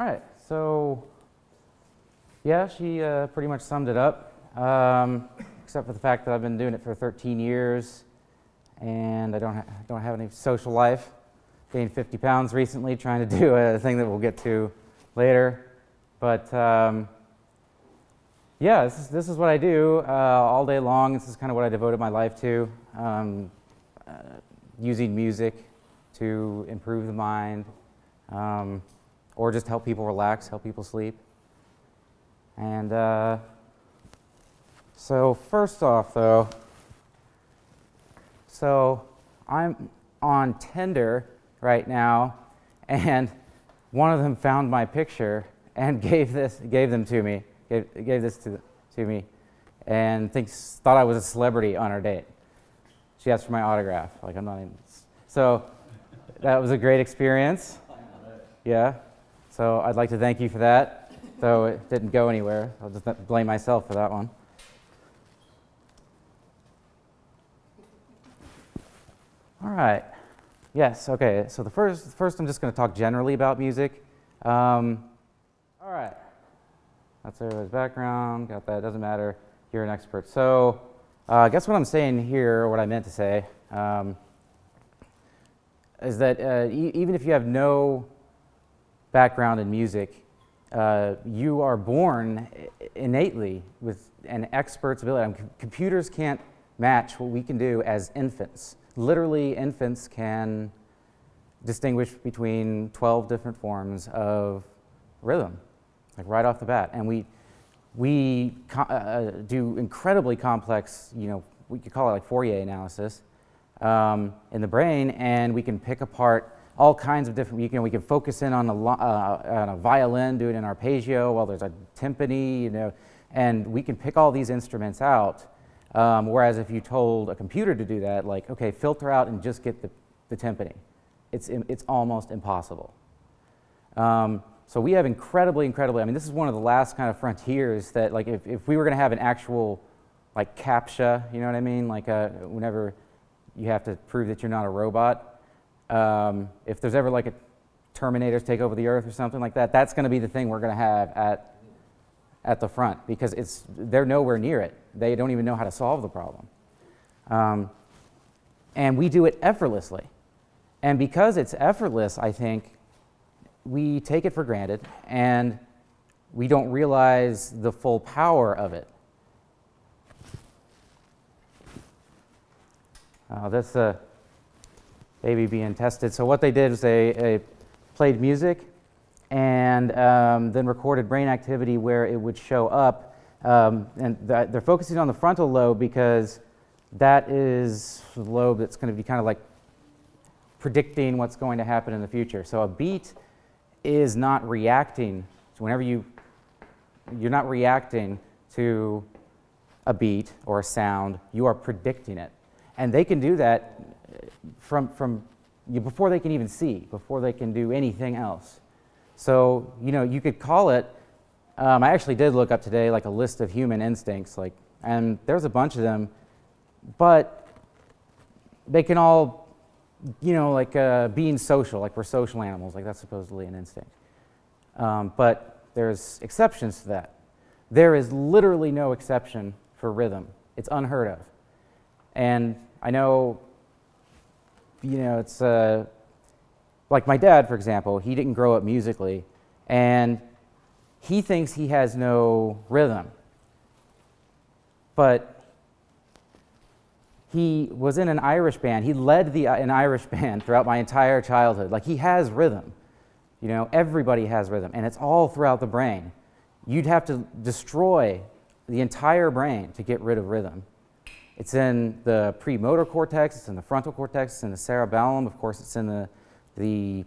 All right, so yeah, she pretty much summed it up, except for the fact that I've been doing it for 13 years and I don't have any social life. Gained 50 pounds recently trying to do a thing that we'll get to later. But yeah, this is what I do all day long. This is kind of what I devoted my life to, using music to improve the mind, or just help people relax, help people sleep. And so first off though, so I'm on Tinder right now, and one of them found my picture and gave this to me, and thought I was a celebrity on our date. She asked for my autograph. Like, I'm not even. So that was a great experience. Yeah. So I'd like to thank you for that, though it didn't go anywhere. I'll just blame myself for that one. All right. Yes, okay. So first I'm just going to talk generally about music. All right. That's everybody's background. Got that. Doesn't matter. You're an expert. So I guess what I'm saying here, or what I meant to say, is that even if you have no background in music, you are born innately with an expert's ability. I mean, computers can't match what we can do as infants. Literally, infants can distinguish between 12 different forms of rhythm, like right off the bat. And we do incredibly complex, we could call it like Fourier analysis in the brain, and we can pick apart all kinds of different, we can focus in on a violin, do it in arpeggio, while there's a timpani, and we can pick all these instruments out. Whereas if you told a computer to do that, like, okay, filter out and just get the timpani, it's almost impossible. So we have incredibly, I mean, this is one of the last kind of frontiers that, like, if we were going to have an actual, like, CAPTCHA, you know what I mean? Like, whenever you have to prove that you're not a robot, if there's ever, like, a Terminators take over the Earth or something like that, that's going to be the thing we're going to have at the front, because they're nowhere near it. They don't even know how to solve the problem. And we do it effortlessly. And because it's effortless, I think, we take it for granted, and we don't realize the full power of it. This baby being tested. So what they did is they played music and then recorded brain activity where it would show up. And they're focusing on the frontal lobe because that is the lobe that's going to be kind of like predicting what's going to happen in the future. So a beat is not reacting. So whenever you're not reacting to a beat or a sound, you are predicting it. And they can do that from before they can even see, before they can do anything else. So, you could call it, I actually did look up today like a list of human instincts, and there's a bunch of them, but they can all, being social, like we're social animals, like that's supposedly an instinct. But there's exceptions to that. There is literally no exception for rhythm. It's unheard of. And I know, it's like my dad, for example, he didn't grow up musically, and he thinks he has no rhythm. But he was in an Irish band. He led an Irish band throughout my entire childhood. Like, he has rhythm. Everybody has rhythm, and it's all throughout the brain. You'd have to destroy the entire brain to get rid of rhythm. It's in the premotor cortex, it's in the frontal cortex, it's in the cerebellum, of course it's in the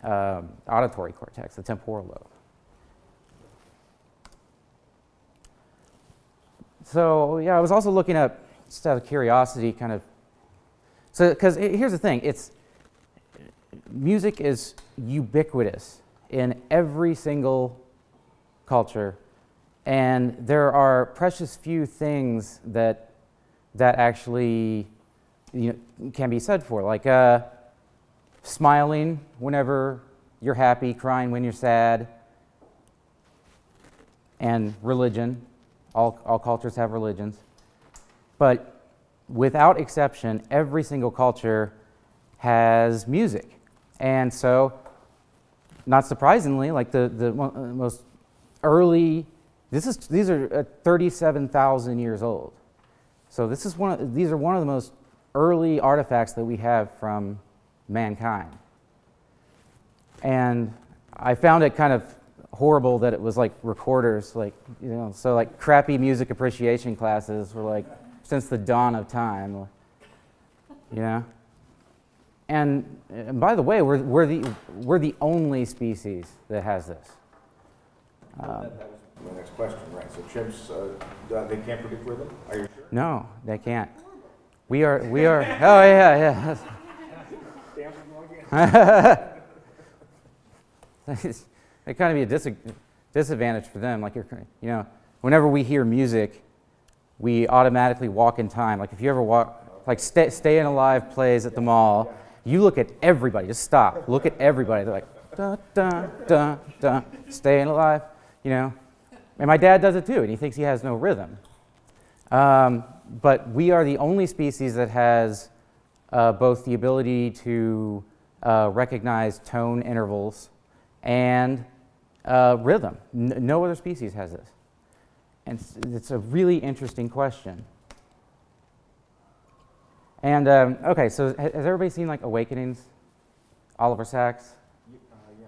auditory cortex, the temporal lobe. So yeah, I was also looking up, just out of curiosity, kind of, because here's the thing, music is ubiquitous in every single culture, and there are precious few things that actually can be said for, like smiling whenever you're happy, crying when you're sad, and religion. All cultures have religions. But without exception, every single culture has music. And so, not surprisingly, like the most early, these are 37,000 years old. So these are one of the most early artifacts that we have from mankind. And I found it kind of horrible that it was like recorders, like, you know, so like crappy music appreciation classes were like since the dawn of time, you know. And by the way, we're the only species that has this. That was my next question, right? So chimps, they can't predict rhythm? Are you sure? No, they can't. We are. Oh yeah. It kind of be a disadvantage for them. Like whenever we hear music, we automatically walk in time. Like if you ever walk, like Staying Alive plays at the mall, you look at everybody. Just stop. Look at everybody. They're like da da da da. Staying Alive, you know. And my dad does it too, and he thinks he has no rhythm. But we are the only species that has both the ability to recognize tone intervals and rhythm. No other species has this. And it's a really interesting question. And, okay, so has everybody seen, like, Awakenings? Oliver Sacks? Yeah.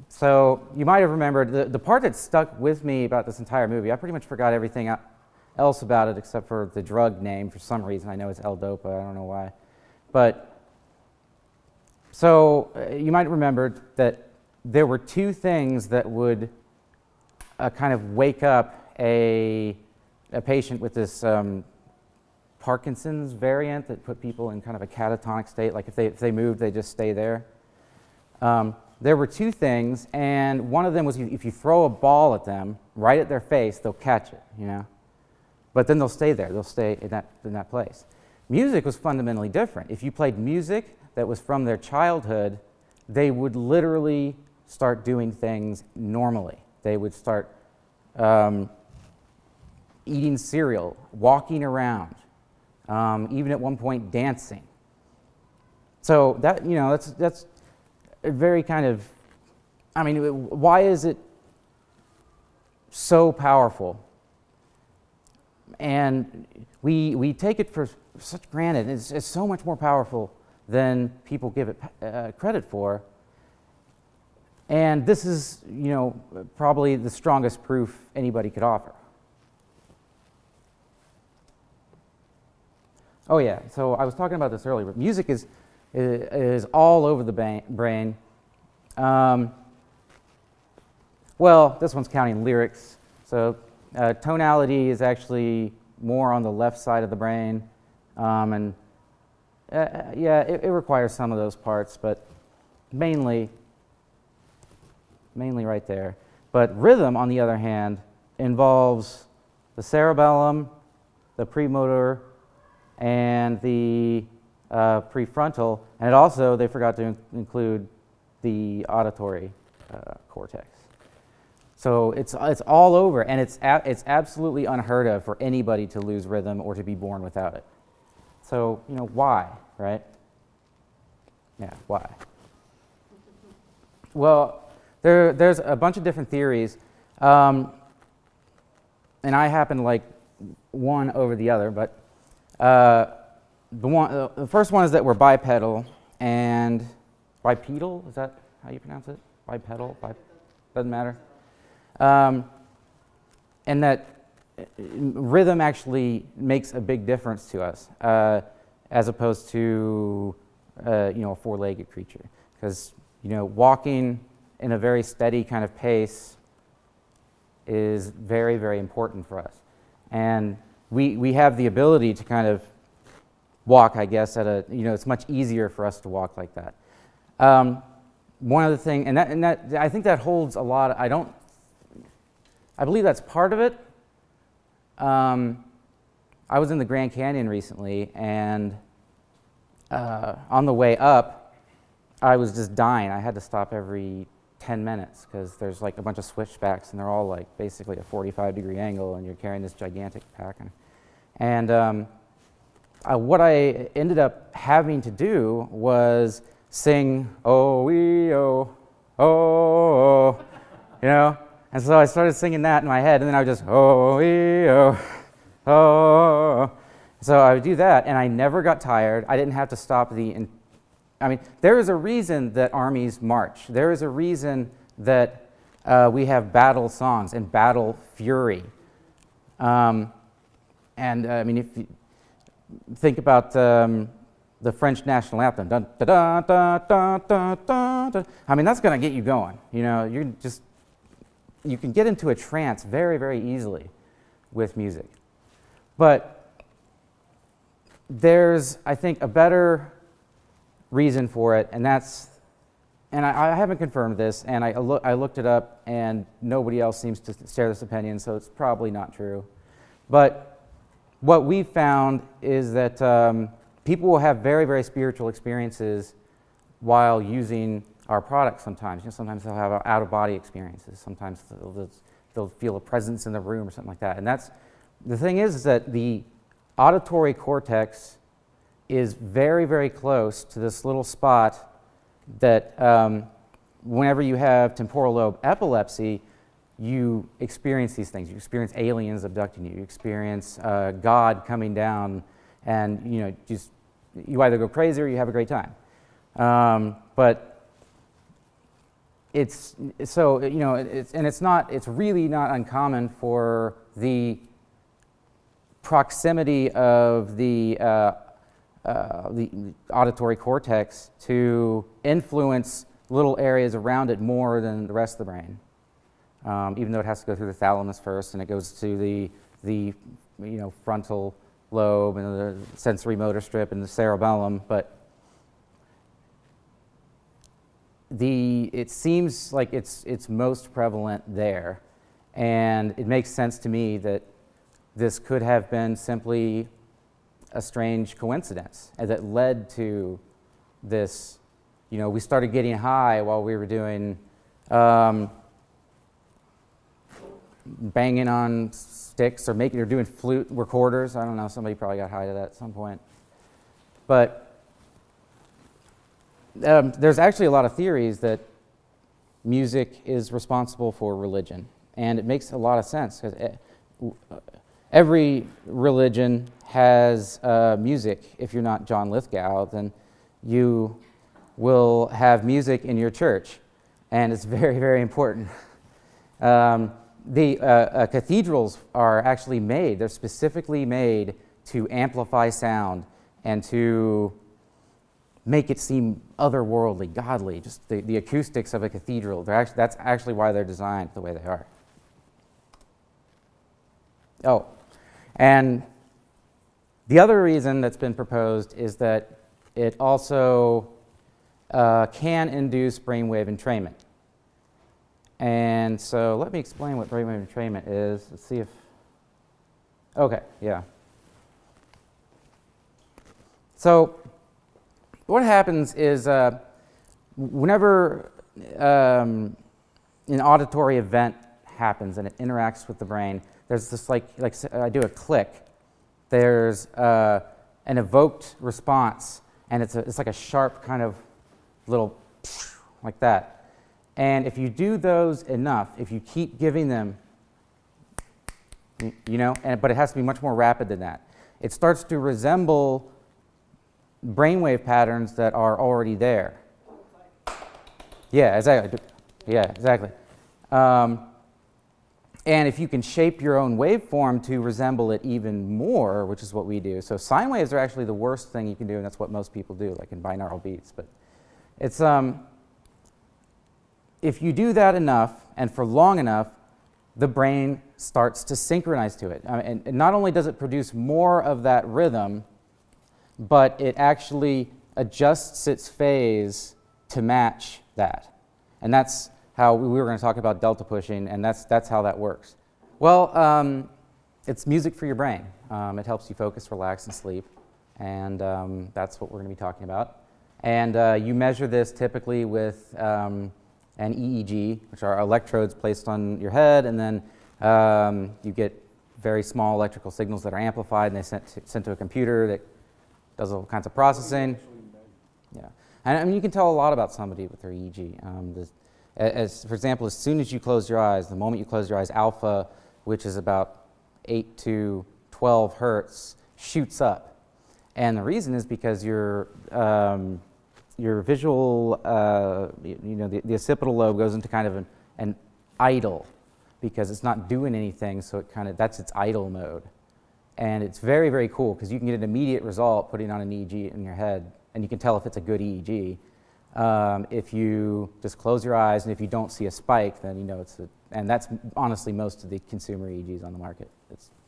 So you might have remembered the part that stuck with me about this entire movie. I pretty much forgot everything else about it except for the drug name for some reason. I know it's L-Dopa. I don't know why. But so you might remember that there were two things that would kind of wake up a patient with this Parkinson's variant that put people in kind of a catatonic state. Like if they moved, they just stay there. There were two things, and one of them was if you throw a ball at them right at their face, they'll catch it, you know. But then they'll stay there. They'll stay in that place. Music was fundamentally different. If you played music that was from their childhood, they would literally start doing things normally. They would start eating cereal, walking around, even at one point dancing. So that, you know, that's a very kind of, I mean, why is it so powerful? And we take it for such granted. It's so much more powerful than people give it credit for. And this is, you know, probably the strongest proof anybody could offer. Oh yeah, so I was talking about this earlier, but music is all over the brain. Well, this one's counting lyrics. So tonality is actually more on the left side of the brain. And yeah, it requires some of those parts, but mainly right there. But rhythm, on the other hand, involves the cerebellum, the premotor, and the prefrontal, and it also, they forgot to include the auditory cortex. So it's all over, and it's absolutely unheard of for anybody to lose rhythm or to be born without it. So, you know, why, right? Yeah, why? Well, there's a bunch of different theories, and I happen to like one over the other, but the first one is that we're bipedal, and bipedal, is that how you pronounce it? Bipedal? Doesn't matter. And that rhythm actually makes a big difference to us, as opposed to you know, a four-legged creature. Because, you know, walking in a very steady kind of pace is very, very important for us. And we have the ability to kind of walk, I guess, at a, you know, it's much easier for us to walk like that. One other thing, and that I think that holds a lot, I believe that's part of it. I was in the Grand Canyon recently, and on the way up, I was just dying. I had to stop every 10 minutes because there's like a bunch of switchbacks and they're all like basically a 45-degree angle and you're carrying this gigantic pack. And what I ended up having to do was sing, oh, wee, oh, oh, oh, you know? And so I started singing that in my head, and then I would just, oh, wee, oh, oh, oh. So I would do that, and I never got tired. I didn't have to stop I mean, there is a reason that armies march. There is a reason that we have battle songs and battle fury. I mean, if you think about the French national anthem, dun, da, da, da, da, da, da, da. I mean, that's going to get you going. You know, you can get into a trance very, very easily with music. But there's, I think, a better reason for it, and I haven't confirmed this, and I looked it up, and nobody else seems to share this opinion, so it's probably not true. But what we found is that people will have very, very spiritual experiences while using our products sometimes. You know, sometimes they'll have out-of-body experiences. Sometimes they'll feel a presence in the room or something like that. And the thing is that the auditory cortex is very, very close to this little spot that whenever you have temporal lobe epilepsy, you experience these things. You experience aliens abducting you. You experience God coming down, and you either go crazy or you have a great time. But it's really not uncommon for the proximity of the auditory cortex to influence little areas around it more than the rest of the brain. Even though it has to go through the thalamus first, and it goes to the frontal lobe and the sensory motor strip and the cerebellum, but it seems like it's most prevalent there, and it makes sense to me that this could have been simply a strange coincidence that led to this. We started getting high while we were doing banging on sticks or doing flute recorders. I don't know, somebody probably got high to that at some point. But there's actually a lot of theories that music is responsible for religion, and it makes a lot of sense because every religion has music. If you're not John Lithgow, then you will have music in your church, and it's very, very important. The cathedrals are actually made, they're specifically made to amplify sound and to make it seem otherworldly, godly, just the acoustics of a cathedral. That's actually why they're designed the way they are. Oh, and the other reason that's been proposed is that it also can induce brainwave entrainment. And so let me explain what brainwave entrainment is. Let's see if, okay, yeah. So what happens is whenever an auditory event happens and it interacts with the brain, there's this like I do a click, there's an evoked response, and it's like a sharp kind of little like that. And if you do those enough, if you keep giving them, but it has to be much more rapid than that, it starts to resemble brainwave patterns that are already there. Yeah, exactly. Yeah, exactly. And if you can shape your own waveform to resemble it even more, which is what we do. So sine waves are actually the worst thing you can do, and that's what most people do, like in binaural beats. But it's if you do that enough and for long enough, the brain starts to synchronize to it. And not only does it produce more of that rhythm, but it actually adjusts its phase to match that. And that's how we were going to talk about delta pushing, and that's how that works. Well, it's music for your brain. It helps you focus, relax, and sleep, and that's what we're going to be talking about. And you measure this typically with and EEG, which are electrodes placed on your head, and then you get very small electrical signals that are amplified, and they sent to a computer that does all kinds of processing. Yeah, and I mean, you can tell a lot about somebody with their EEG. For example, as soon as you close your eyes, the moment you close your eyes, alpha, which is about 8 to 12 hertz, shoots up. And the reason is because your visual, the occipital lobe goes into kind of an idle, because it's not doing anything, so that's its idle mode. And it's very, very cool, because you can get an immediate result putting on an EEG in your head, and you can tell if it's a good EEG. If you just close your eyes and if you don't see a spike, then you know and that's honestly most of the consumer EEGs on the market.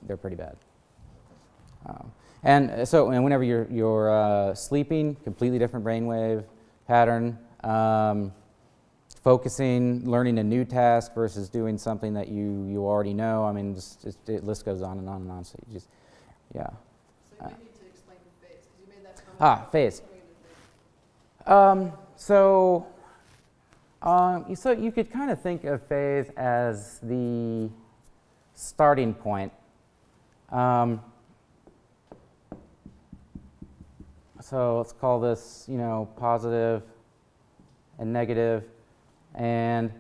They're pretty bad. And whenever you're sleeping, completely different brainwave pattern. Focusing, learning a new task versus doing something that you already know. I mean, the list goes on and on and on. So you just, yeah. So you need to explain the phase, because you made that comment. Phase. So you could kind of think of phase as the starting point. So let's call this, positive and negative. And,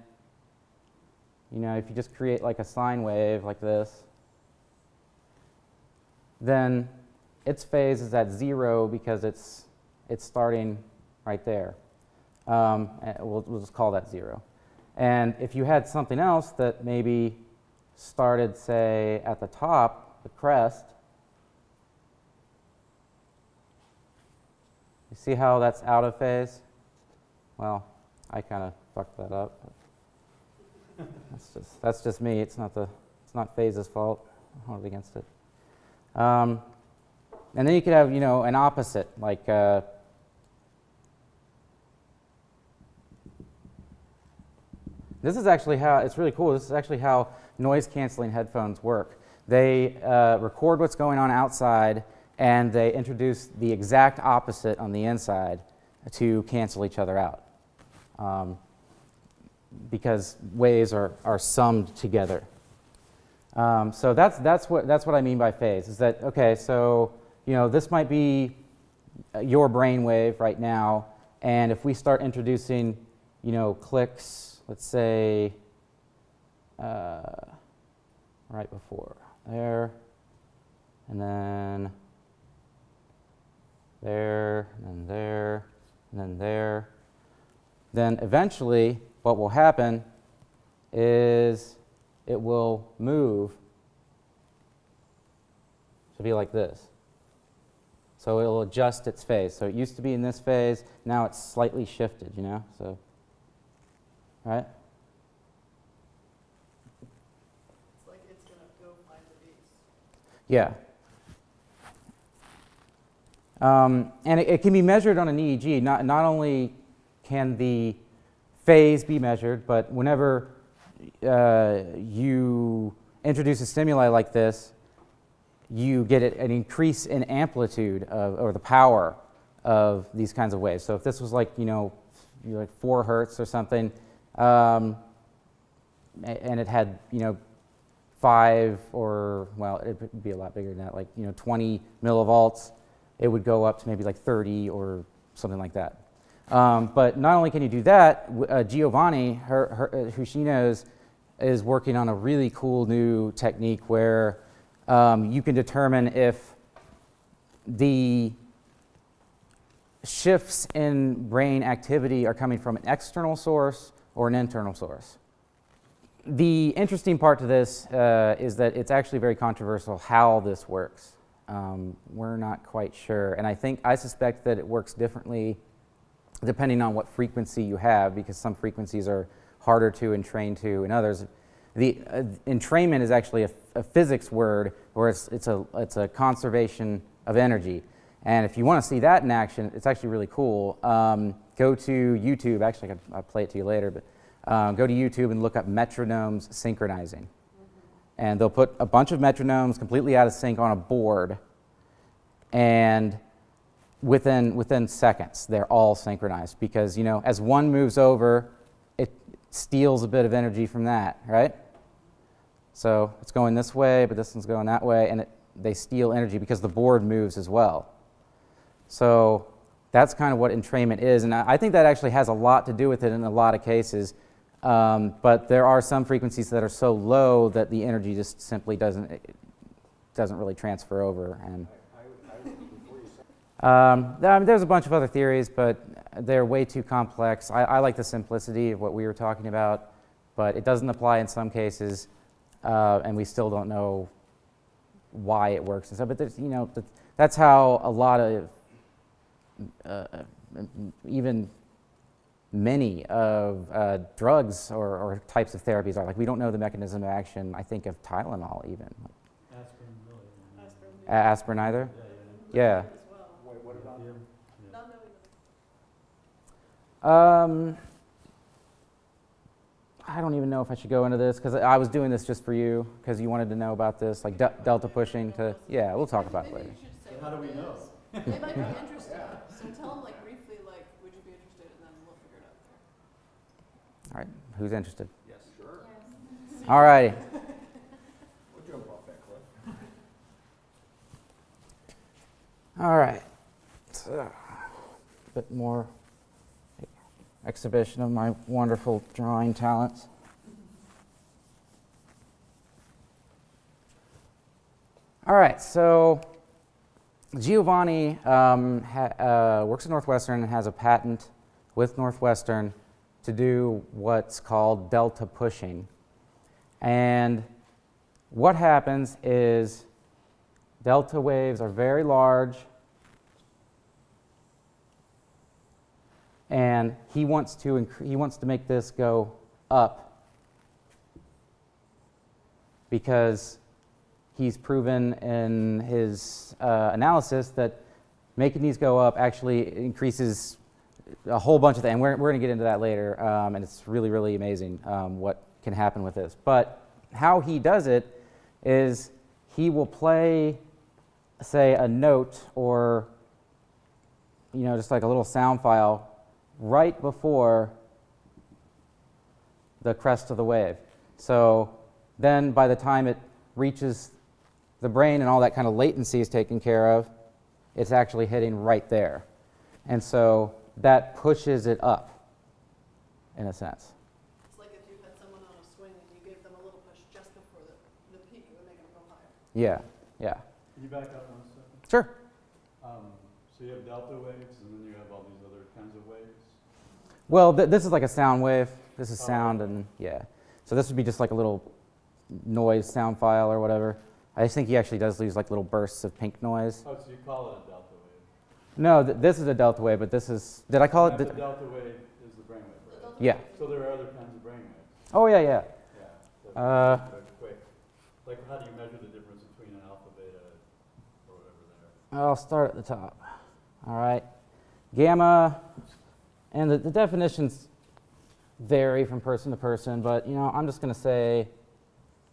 if you just create like a sine wave like this, then its phase is at 0 because it's starting right there. We'll just call that 0. And if you had something else that maybe started, say, at the top, the crest, you see how that's out of phase? Well, I kind of fucked that up. That's just me. It's not phase's fault. I'm hard against it. And then you could have, an opposite, like this is actually how, it's really cool, this is actually how noise-canceling headphones work. They record what's going on outside, and they introduce the exact opposite on the inside to cancel each other out. Because waves are summed together. So that's what I mean by phase, is that, okay, so, this might be your brain wave right now, and if we start introducing, clicks, let's say, right before there, and then there, and then there, and then there, then eventually what will happen is it will move to be like this. So it will adjust its phase. So it used to be in this phase, now it's slightly shifted, so, right? It's like it's going to go find the beats. Yeah. And it can be measured on an EEG. Not only can the phase be measured, but whenever you introduce a stimuli like this, you get an increase in amplitude or the power of these kinds of waves. So if this was like, like 4 hertz or something, and it had, 5 or, well, it would be a lot bigger than that, like, 20 millivolts, it would go up to maybe like 30 or something like that. But not only can you do that, Giovanni, who she knows, is working on a really cool new technique where you can determine if the shifts in brain activity are coming from an external source or an internal source. The interesting part to this is that it's actually very controversial how this works. We're not quite sure, and I suspect that it works differently depending on what frequency you have, because some frequencies are harder to entrain to, and others. The entrainment is actually a physics word, where it's a conservation of energy. And if you want to see that in action, it's actually really cool. Go to YouTube. Actually, I'll play it to you later, but go to YouTube and look up metronomes synchronizing. And they'll put a bunch of metronomes completely out of sync on a board, and within seconds, they're all synchronized, because, as one moves over, it steals a bit of energy from that, right? So it's going this way, but this one's going that way, and they steal energy because the board moves as well. So that's kind of what entrainment is, and I think that actually has a lot to do with it in a lot of cases. But there are some frequencies that are so low that the energy just simply doesn't really transfer over. And there's a bunch of other theories, but they're way too complex. I like the simplicity of what we were talking about, but it doesn't apply in some cases, and we still don't know why it works and stuff. But there's, that's how a lot of even many of drugs or types of therapies are. Like, we don't know the mechanism of action, I think, of Tylenol even. Aspirin, really. Aspirin either? Yeah. As well. Wait, what about? Not knowing I don't even know if I should go into this, because I was doing this just for you, because you wanted to know about this, like delta pushing to, yeah, we'll talk about it later. Maybe you should say How do we what it know? is. They might be interested. So tell them, like, briefly, like, would you be interested, and then we'll figure it out there. All right, who's interested? Yes, sure. All righty. We'll jump off that cliff. All right. So, a bit more exhibition of my wonderful drawing talents. All right, so Giovanni works at Northwestern and has a patent with Northwestern to do what's called delta pushing. And what happens is delta waves are very large, and he wants to make this go up because he's proven in his analysis that making these go up actually increases a whole bunch of things. And we're going to get into that later, and it's really, really amazing what can happen with this. But how he does it is he will play, say, a note or just like a little sound file right before the crest of the wave. So then by the time it reaches the brain and all that kind of latency is taken care of, it's actually hitting right there. And so that pushes it up, in a sense. It's like if you had someone on a swing and you gave them a little push just before the peak, it would make them go higher. Yeah, yeah. Can you back up 1 second? Sure. So you have delta waves, and then you have all these other kinds of waves? Well, this is like a sound wave. This is sound, okay. and yeah. So this would be just like a little noise sound file or whatever. I think he actually does use like little bursts of pink noise. Oh, so you call it a delta wave? No, this is a delta wave, but this is, did I call it? The delta wave is the brainwave, right? Yeah. So there are other kinds of brainwaves? Oh, yeah, yeah. Yeah. Quick. Like, how do you measure the difference between an alpha, beta, or whatever there? I'll start at the top. All right. Gamma, and the definitions vary from person to person, but I'm just going to say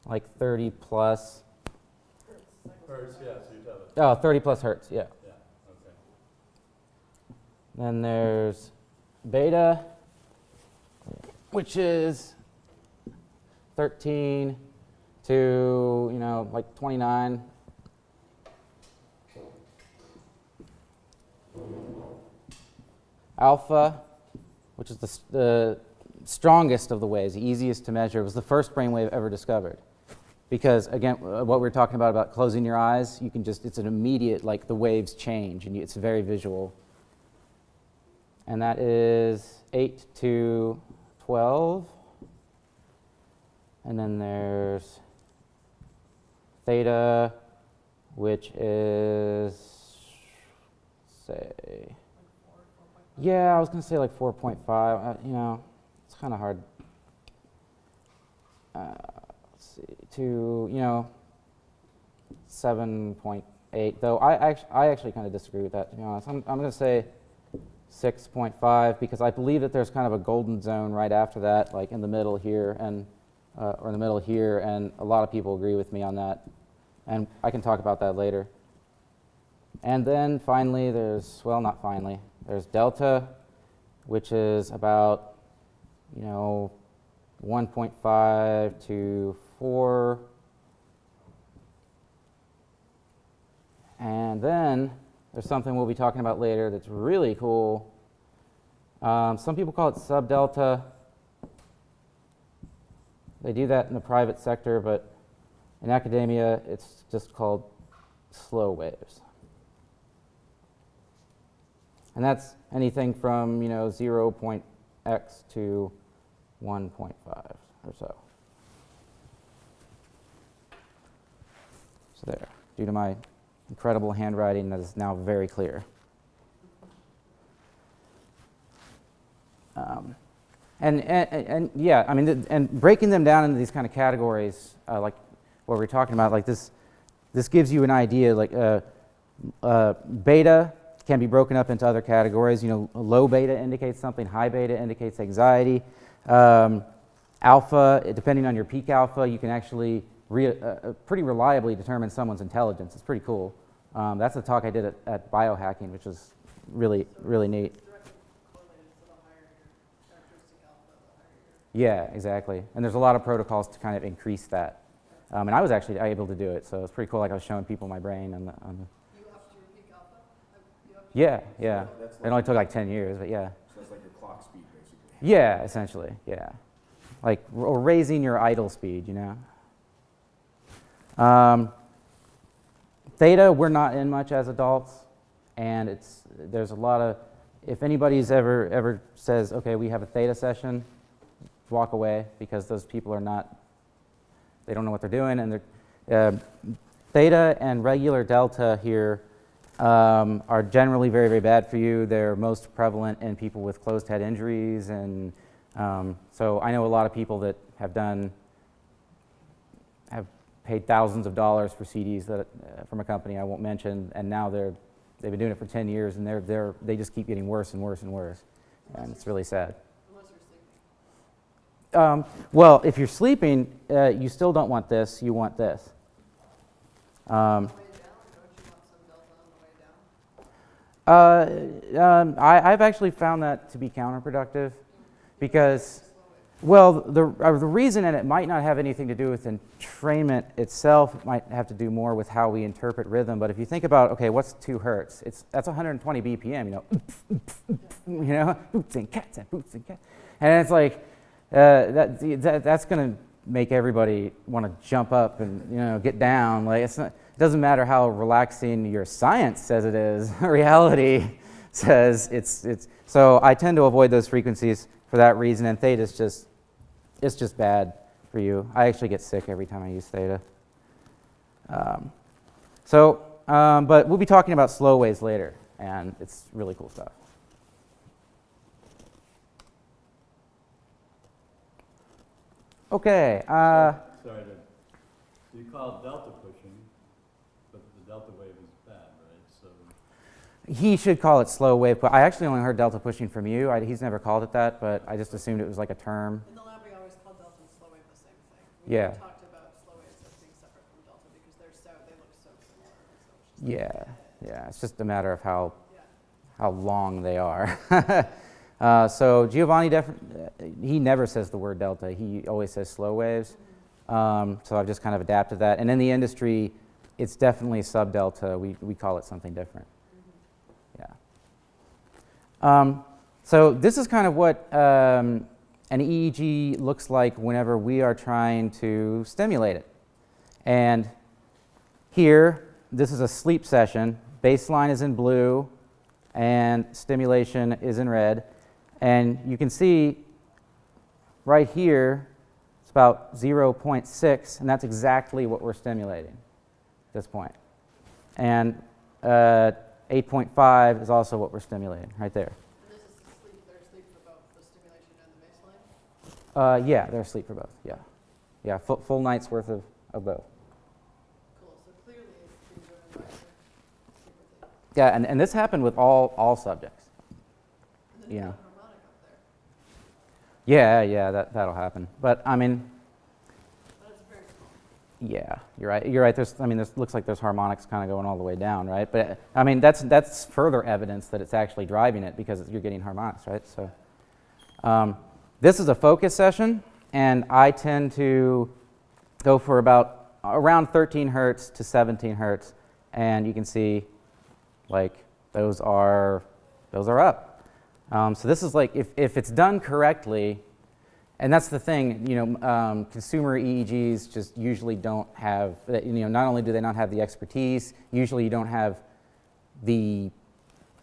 like 30 plus. Hertz, yeah, so you tell it. Oh, 30 plus hertz, yeah. Yeah, okay. Then there's beta, which is 13 to, like 29. Alpha, which is the strongest of the waves, the easiest to measure, was the first brainwave ever discovered. Because, again, what we were talking about closing your eyes, you can just, it's an immediate, like the waves change, and it's very visual. And that is 8 to 12. And then there's theta, which is, say, yeah, I was going to say like 4.5. It's kind of hard. Let's see, to 7.8. Though I actually kind of disagree with that, to be honest. I'm going to say 6.5 because I believe that there's kind of a golden zone right after that, like in the middle here and or in the middle here, and a lot of people agree with me on that. And I can talk about that later. And then finally, there's delta, which is about you know, 1.5 to 4. And then there's something we'll be talking about later that's really cool. Some people call it subdelta. They do that in the private sector, but in academia, it's just called slow waves. And that's anything from, you know, 0.x to 1.5 or so. So there, due to my incredible handwriting, that is now very clear. And yeah, I mean, and breaking them down into these kind of categories, like what we're talking about, like this gives you an idea. Like beta can be broken up into other categories. You know, low beta indicates something, high beta indicates anxiety. Alpha, depending on your peak alpha, you can actually pretty reliably determine someone's intelligence. It's pretty cool. That's a talk I did at biohacking, which was really, really neat. Yeah, exactly. And there's a lot of protocols to kind of increase that. And I was actually able to do it, so it's pretty cool. Like I was showing people my brain on the You upped your peak alpha? yeah, yeah. That's It only took like 10 years, but yeah. So that's like your clock speed, basically. Yeah, essentially, yeah. Like, or raising your idle speed, you know. Theta, we're not in much as adults, and there's a lot of, if anybody's ever says, okay, we have a theta session, walk away, because those people are not, they don't know what they're doing, and they're, theta and regular delta here are generally very, very bad for you. They're most prevalent in people with closed head injuries, and so I know a lot of people that have paid thousands of dollars for CDs that from a company I won't mention, and now they've been doing it for 10 years, and they just keep getting worse and worse and worse, and it's really sad. Unless you're sleeping. Well, if you're sleeping, you still don't want this. You want this. On the way down, don't you want some delta on the way down? I've actually found that to be counterproductive, because, well, the reason, and it might not have anything to do with entrainment itself, it might have to do more with how we interpret rhythm. But if you think about, okay, what's 2 hertz? That's 120 BPM, you know, boots and cats and boots and cats. And it's like, that's going to make everybody want to jump up and, you know, get down. Like, it doesn't matter how relaxing your science says it is. Reality says it's. So I tend to avoid those frequencies for that reason. And theta is just bad for you. I actually get sick every time I use theta. But we'll be talking about slow waves later, and it's really cool stuff. Okay. Sorry, you call it delta pushing, but the delta wave is bad, right? So He should call it slow wave. But I actually only heard delta pushing from you. He's never called it that, but I just assumed it was like a term. In the lab, we always call delta and slow wave the same thing. We Yeah. never talked about slow waves as being separate from delta because they look so similar. So it's just Yeah. It's just a matter of how yeah. long they are. So Giovanni, he never says the word delta. He always says slow waves. So I've just kind of adapted that. And in the industry, it's definitely subdelta. We call it something different. Yeah. So this is kind of what an EEG looks like whenever we are trying to stimulate it. And here, this is a sleep session. Baseline is in blue, and stimulation is in red. And you can see right here, it's about 0.6, and that's exactly what we're stimulating at this point. And 8.5 is also what we're stimulating right there. And this is they're asleep for both the stimulation and the baseline? Yeah, they're asleep for both, yeah. Yeah, full night's worth of both. Cool, so clearly it's being driven by sleep. Yeah, and this happened with all subjects. And then Yeah. you have a harmonic up there. Yeah, that'll happen. But I mean, But it's very small. yeah, you're right. There's looks like there's harmonics kind of going all the way down, right? But I mean, that's further evidence that it's actually driving it because you're getting harmonics, right? So, This is a focus session, and I tend to go for about around 13 hertz to 17 hertz, and you can see like those are up. So this is like if it's done correctly, and that's the thing, consumer EEGs just usually don't have, not only do they not have the expertise, usually you don't have the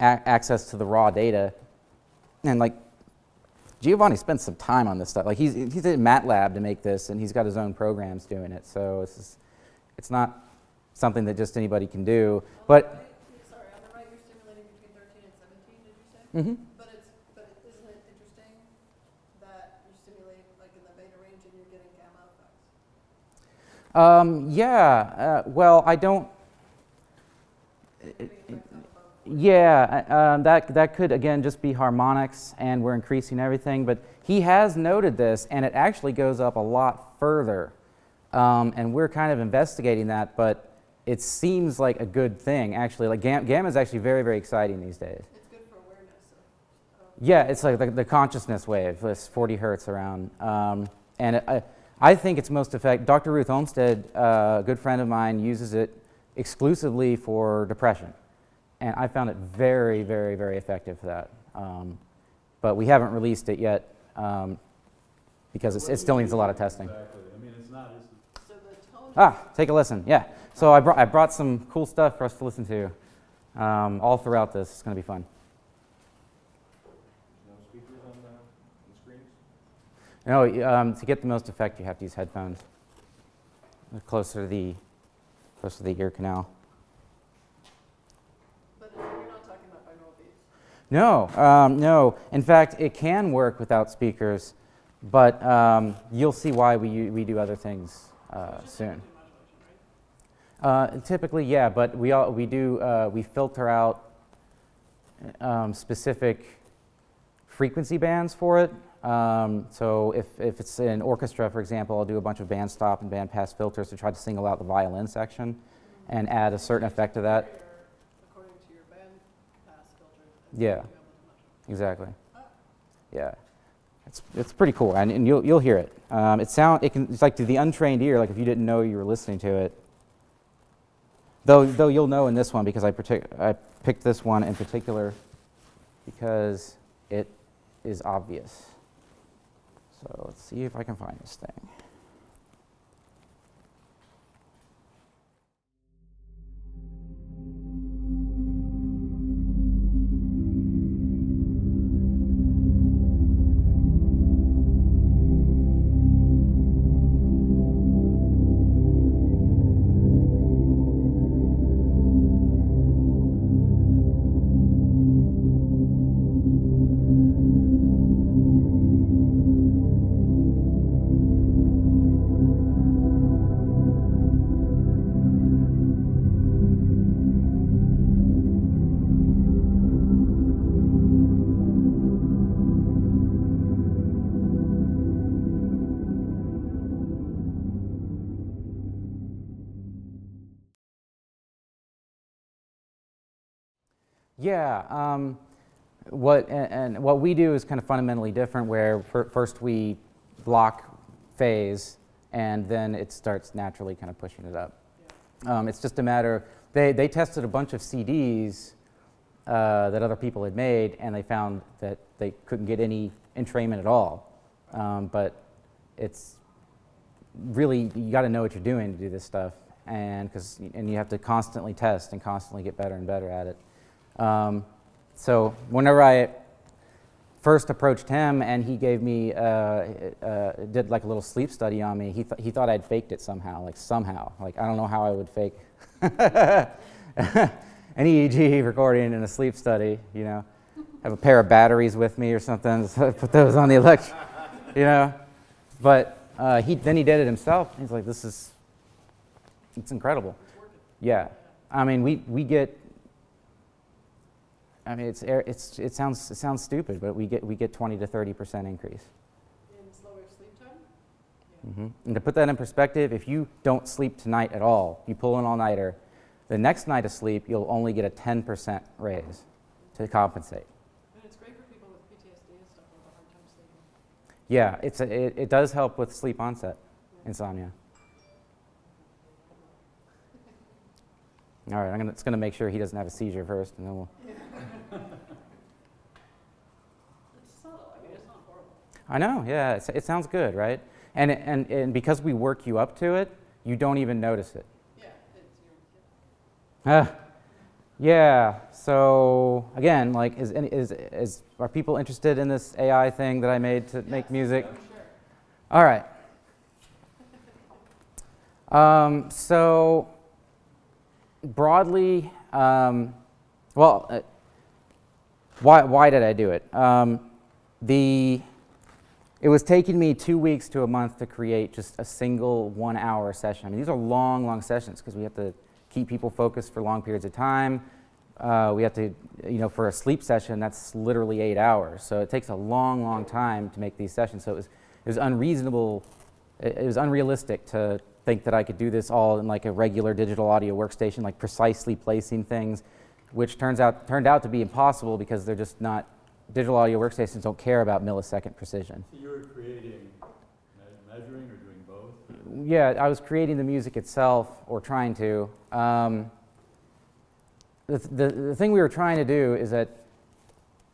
access to the raw data, and like Giovanni spent some time on this stuff. Like he's in MATLAB to make this, and he's got his own programs doing it. So it's not something that just anybody can do. But Sorry, on the right, you're stimulating between 13 and 17, did you say? mm-hmm. But isn't it interesting that you stimulate like in the beta range and you're getting gamma effects? Well, I don't. Yeah, that could again just be harmonics, and we're increasing everything. But he has noted this, and it actually goes up a lot further. And we're kind of investigating that, but it seems like a good thing actually. Like gamma is actually very, very exciting these days. It's good for awareness. Yeah, it's like the consciousness wave, this 40 hertz around. I think it's most effective. Dr. Ruth Olmsted, a good friend of mine, uses it exclusively for depression. And I found it very, very, very effective for that. But we haven't released it yet because it still needs a lot of testing. Exactly. I mean, it's not as So the tone. Take a listen, yeah. So I brought some cool stuff for us to listen to all throughout this. It's going to be fun. No speakers on the screens? No, to get the most effect, you have to use headphones. Closer to the ear canal. But you're not talking about binaural beats. No. In fact, it can work without speakers, but you'll see why we do other things soon. Typically, yeah, but we filter out specific frequency bands for it. So if it's an orchestra, for example, I'll do a bunch of band stop and band pass filters to try to single out the violin section and add a certain effect to that. According to your band pass filter. Yeah, exactly. Yeah, it's pretty cool, and you'll hear it. It's like to the untrained ear, like if you didn't know you were listening to it. Though you'll know in this one because I picked this one in particular because it is obvious. So let's see if I can find this thing. Yeah, what we do is kind of fundamentally different, where first we block phase, and then it starts naturally kind of pushing it up. It's just a matter, they tested a bunch of CDs that other people had made, and they found that they couldn't get any entrainment at all. But it's really, you got to know what you're doing to do this stuff, and you have to constantly test and constantly get better and better at it. So whenever I first approached him and he gave me, did like a little sleep study on me, he thought I'd faked it somehow. Like I don't know how I would fake an EEG recording in a sleep study, have a pair of batteries with me or something, so put those on the electric, But then he did it himself. He's like, it's incredible. Yeah, I mean, we get. I mean, it sounds stupid, but we get 20 to 30% increase. In slower sleep time? Mm-hmm. And to put that in perspective, if you don't sleep tonight at all, you pull an all-nighter, the next night of sleep, you'll only get a 10% raise to compensate. And it's great for people with PTSD and stuff who have a hard time sleeping. Yeah, it does help with sleep onset, insomnia. All right, it's going to make sure he doesn't have a seizure first, and then we'll. It's subtle, I mean, it's not horrible. I know, yeah, it sounds good, right? And because we work you up to it, you don't even notice it. Yeah, it's your. Yeah. So again, like, are people interested in this AI thing that I made to make music? Sure. All right. So broadly, why did I do it? It was taking me 2 weeks to a month to create just a single 1 hour session. I mean, these are long sessions because we have to keep people focused for long periods of time. We have to, for a sleep session, that's literally 8 hours. So it takes a long time to make these sessions. So it was unreasonable, it was unrealistic to think that I could do this all in like a regular digital audio workstation, like precisely placing things, which turned out to be impossible because they're just not, digital audio workstations don't care about millisecond precision. So you were creating, measuring, or doing both? Yeah, I was creating the music itself, or trying to. The thing we were trying to do is that,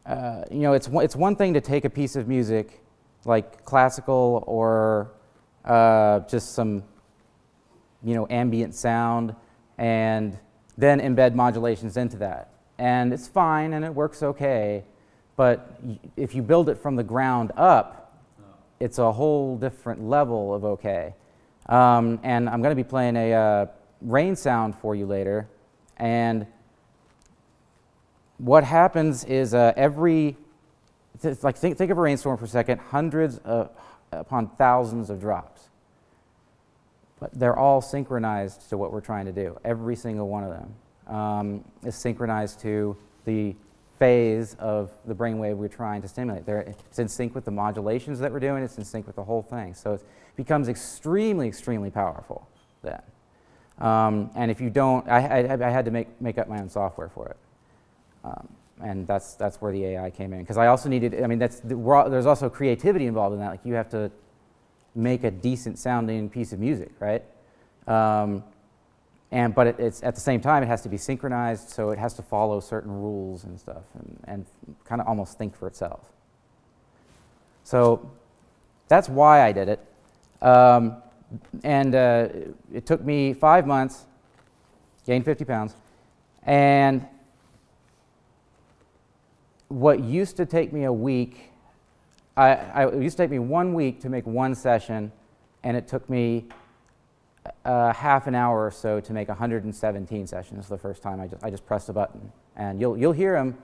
it's one thing to take a piece of music, like classical or just some, ambient sound, and then embed modulations into that. And it's fine and it works okay, but if you build it from the ground up, it's a whole different level of okay. And I'm going to be playing a rain sound for you later, and what happens is think of a rainstorm for a second, hundreds upon thousands of drops. But they're all synchronized to what we're trying to do. Every single one of them is synchronized to the phase of the brainwave we're trying to stimulate. It's in sync with the modulations that we're doing, it's in sync with the whole thing. So it becomes extremely powerful then. And if you don't, I had to make up my own software for it. And that's where the AI came in, because I also needed, there's also creativity involved in that. Like, you have to make a decent sounding piece of music, right? But it's at the same time it has to be synchronized, so it has to follow certain rules and stuff, and kind of almost think for itself. So that's why I did it. It took me 5 months, gained 50 pounds, and what used to take me a week, it used to take me 1 week to make one session, and it took me half an hour or so to make 117 sessions the first time I just pressed a button. And you'll hear them.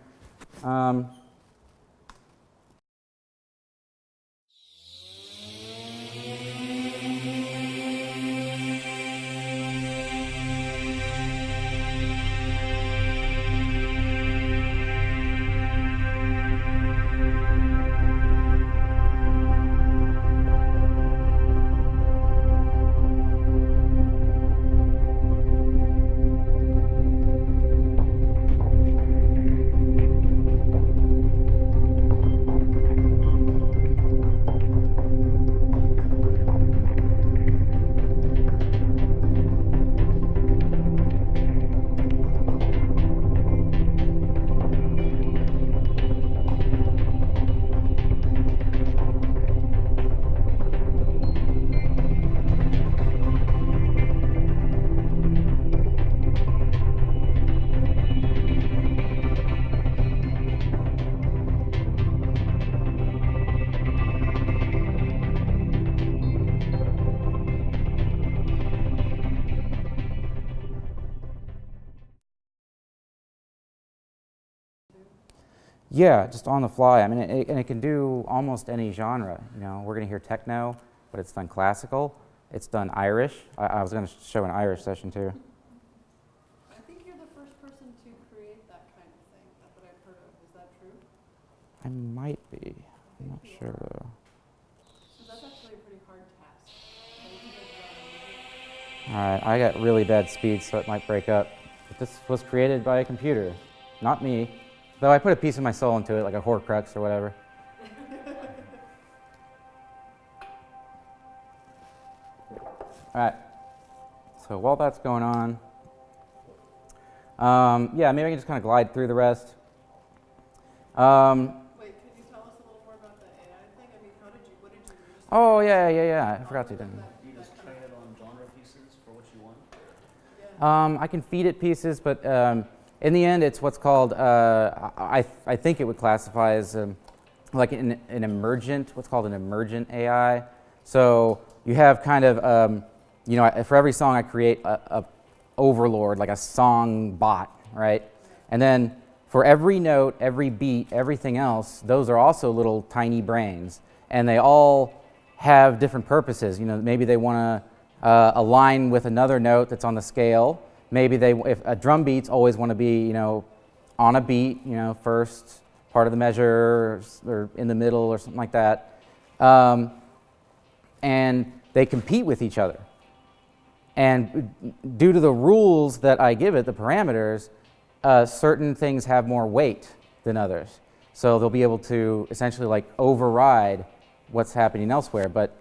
Yeah, just on the fly. I mean, it can do almost any genre. We're going to hear techno, but it's done classical. It's done Irish. I was going to show an Irish session too. I think you're the first person to create that kind of thing that I've heard of. Is that true? I might be. I'm not sure though. So that's actually a pretty hard task. All right, I got really bad speed, so it might break up. But this was created by a computer, not me. Though I put a piece of my soul into it, like a Horcrux or whatever. All right. So while that's going on, yeah, maybe I can just kind of glide through the rest. Wait, could you tell us a little more about the AI thing? I mean, what did you use? Oh, yeah. I forgot to do that. You just train it on genre pieces for what you want? I can feed it pieces, but in the end, it's what's called, I think it would classify as like an emergent, what's called an emergent AI. So you have kind of, you know, for every song I create a overlord, like a song bot, right? And then for every note, every beat, everything else, those are also little tiny brains. And they all have different purposes. You know, maybe they want to align with another note that's on the scale. Maybe if a drum beats always want to be, you know, on a beat, you know, first part of the measure or in the middle or something like that. And they compete with each other. And due to the rules that I give it, the parameters, certain things have more weight than others. So they'll be able to essentially like override what's happening elsewhere. But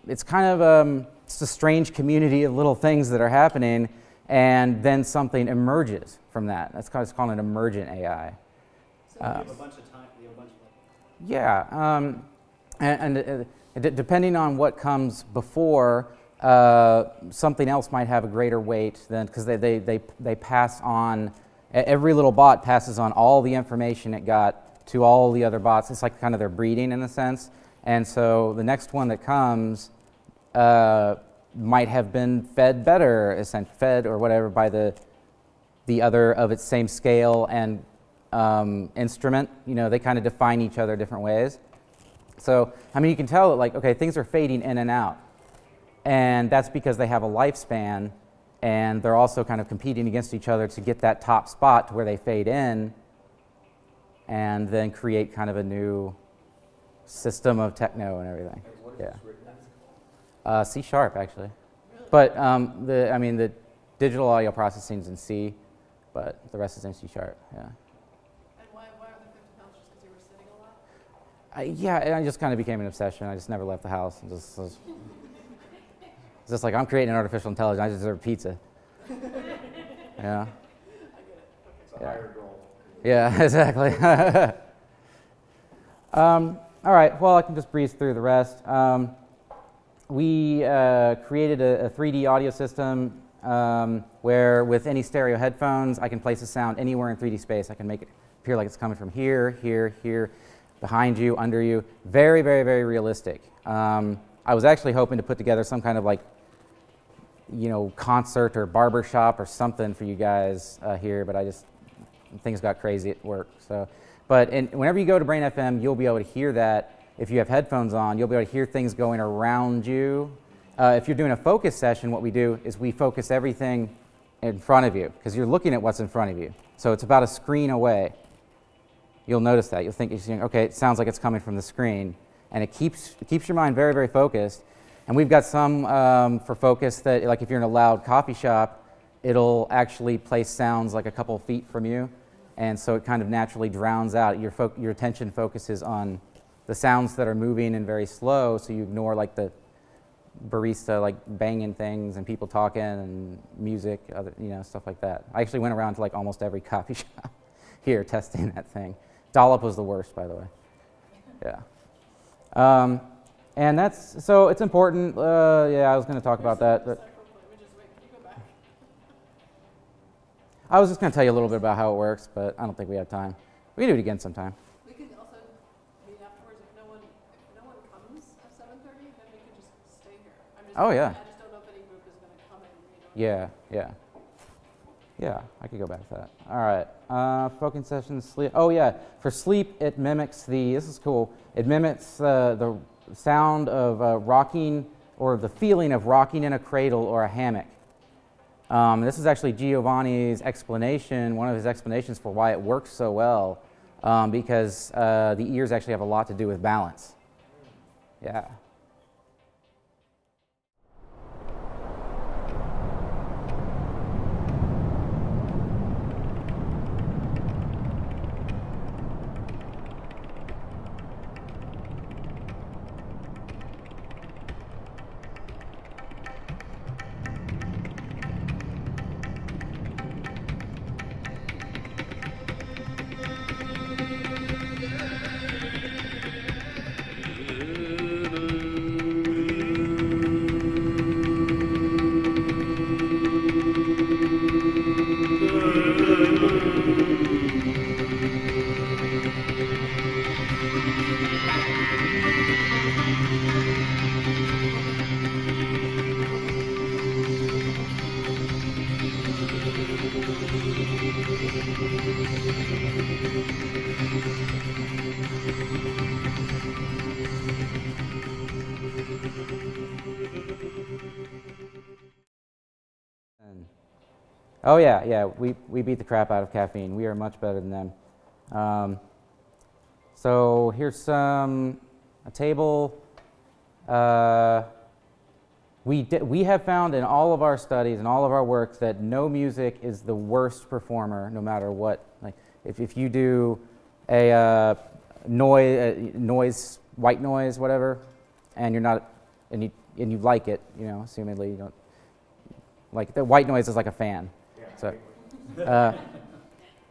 it's kind of it's a strange community of little things that are happening, and then something emerges from that. That's kind of called an emergent AI. So you have a bunch of time, you have a bunch of... Yeah, and depending on what comes before, something else might have a greater weight than, because they pass on, every little bot passes on all the information it got to all the other bots. It's like kind of their breeding in a sense. And so the next one that comes might have been fed better, fed or whatever by the other of its same scale and instrument. You know, they kind of define each other different ways. So, I mean, you can tell that, like, okay, things are fading in and out. And that's because they have a lifespan, and they're also kind of competing against each other to get that top spot to where they fade in and then create kind of a new system of techno and everything. What is Yeah. this written as? C#, actually. But the digital audio processing is in C, but the rest is in C#, yeah. And why are the 50 pounds? Just because you were sitting a lot? Yeah, and I just kind of became an obsession. I just never left the house. It's just like, I'm creating an artificial intelligence. I deserve pizza. Yeah. It's a higher goal. Yeah, exactly. All right, well, I can just breeze through the rest. We created a 3D audio system where with any stereo headphones, I can place a sound anywhere in 3D space. I can make it appear like it's coming from here, here, here, behind you, under you. Very, very, very realistic. I was actually hoping to put together some kind of like, you know, concert or barber shop or something for you guys here, but things got crazy at work. So, but whenever you go to BrainFM, you'll be able to hear that. If you have headphones on, you'll be able to hear things going around you. If you're doing a focus session, what we do is we focus everything in front of you, because you're looking at what's in front of you. So it's about a screen away. You'll notice that. You'll think, okay, it sounds like it's coming from the screen. And it keeps your mind very, very focused. And we've got some for focus that, like if you're in a loud coffee shop, it'll actually play sounds like a couple feet from you. And so it kind of naturally drowns out. Your attention focuses on the sounds that are moving and very slow, so you ignore like the barista like banging things and people talking and music, other, you know, stuff like that. I actually went around to like almost every coffee shop here testing that thing. Dollop was the worst, by the way. Yeah. And that's, so it's important. Yeah, I was going to talk about that. But I was just going to tell you a little bit about how it works, but I don't think we have time. We can do it again sometime. We could also meet afterwards if no one comes at 7:30, then we could just stay here. Oh, yeah. I just don't know if any group is going to come in. You know? Yeah, I could go back to that. All right, focus session, sleep. Oh yeah, for sleep it mimics this is cool, it mimics the sound of rocking, or the feeling of rocking in a cradle or a hammock. This is actually Giovanni's explanation, one of his explanations for why it works so well, because the ears actually have a lot to do with balance. Yeah. Oh yeah, yeah. We beat the crap out of caffeine. We are much better than them. So here's a table. We have found in all of our studies and all of our work that no music is the worst performer, no matter what. Like if you do a noise, white noise, whatever, and you're not, and you like it, you know, assumedly you don't like the white noise is like a fan. So,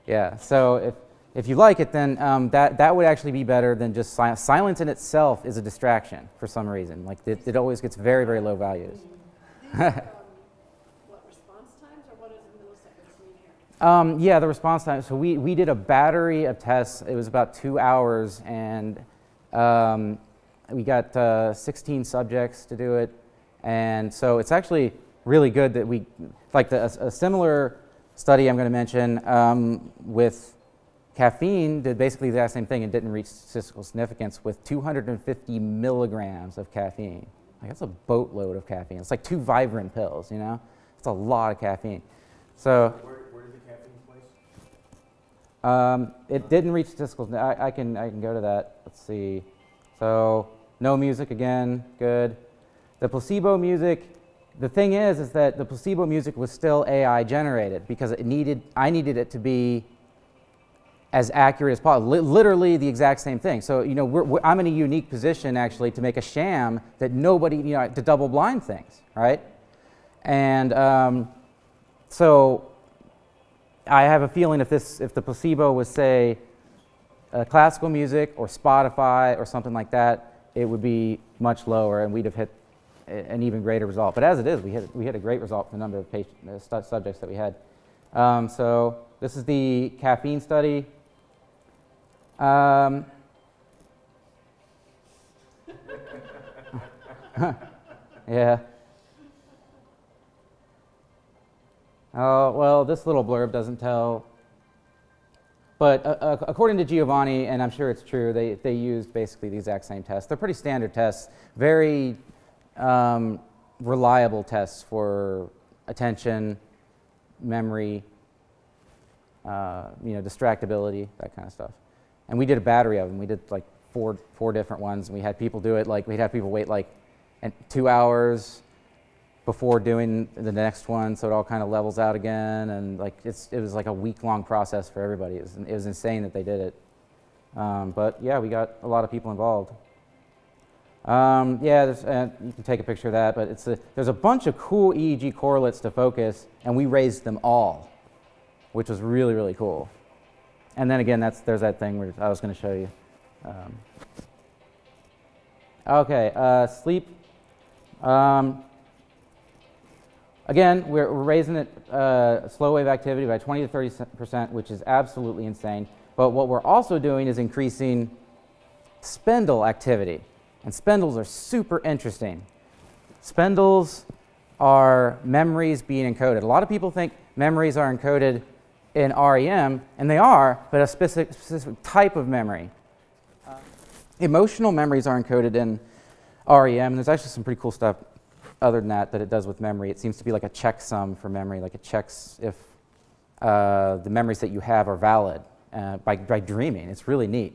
yeah. So if you like it, then that would actually be better than just silence. Silence in itself is a distraction for some reason. Like it always gets very, very low values. These are, what, response times, or what does milliseconds mean here? Yeah, the response time. So we did a battery of tests. It was about 2 hours, and we got 16 subjects to do it. And so it's actually really good that we, like a similar study I'm going to mention with caffeine did basically the exact same thing and didn't reach statistical significance with 250 milligrams of caffeine. Like that's a boatload of caffeine. It's like 2 Vibrant pills, you know? It's a lot of caffeine. So Where did the caffeine place? it didn't reach statistical. I can go to that. Let's see. So no music again. Good. The placebo music. The thing is that the placebo music was still AI generated because I needed it to be as accurate as possible. Literally the exact same thing. So you know, I'm in a unique position actually to make a sham that nobody, you know, to double blind things, right? And so I have a feeling if the placebo was say classical music or Spotify or something like that, it would be much lower and we'd have hit an even greater result. But as it is, we hit a great result for the number of subjects that we had. So this is the caffeine study. Yeah. Oh, well, this little blurb doesn't tell. But according to Giovanni, and I'm sure it's true, they used basically the exact same tests. They're pretty standard tests, very reliable tests for attention, memory, you know, distractibility, that kind of stuff. And we did a battery of them. We did like four different ones, and we had people do it. Like we'd have people wait like 2 hours before doing the next one, so it all kind of levels out again. And like it was like a week-long process for everybody. It was insane that they did it. But yeah, we got a lot of people involved. Yeah, you can take a picture of that, but there's a bunch of cool EEG correlates to focus, and we raised them all, which was really, really cool. And then again, there's that thing where I was going to show you. Okay, sleep. Again, we're raising it slow wave activity by 20 to 30%, which is absolutely insane. But what we're also doing is increasing spindle activity. And spindles are super interesting. Spindles are memories being encoded. A lot of people think memories are encoded in REM, and they are, but a specific type of memory. Emotional memories are encoded in REM, and there's actually some pretty cool stuff other than that it does with memory. It seems to be like a checksum for memory, like it checks if the memories that you have are valid by dreaming. It's really neat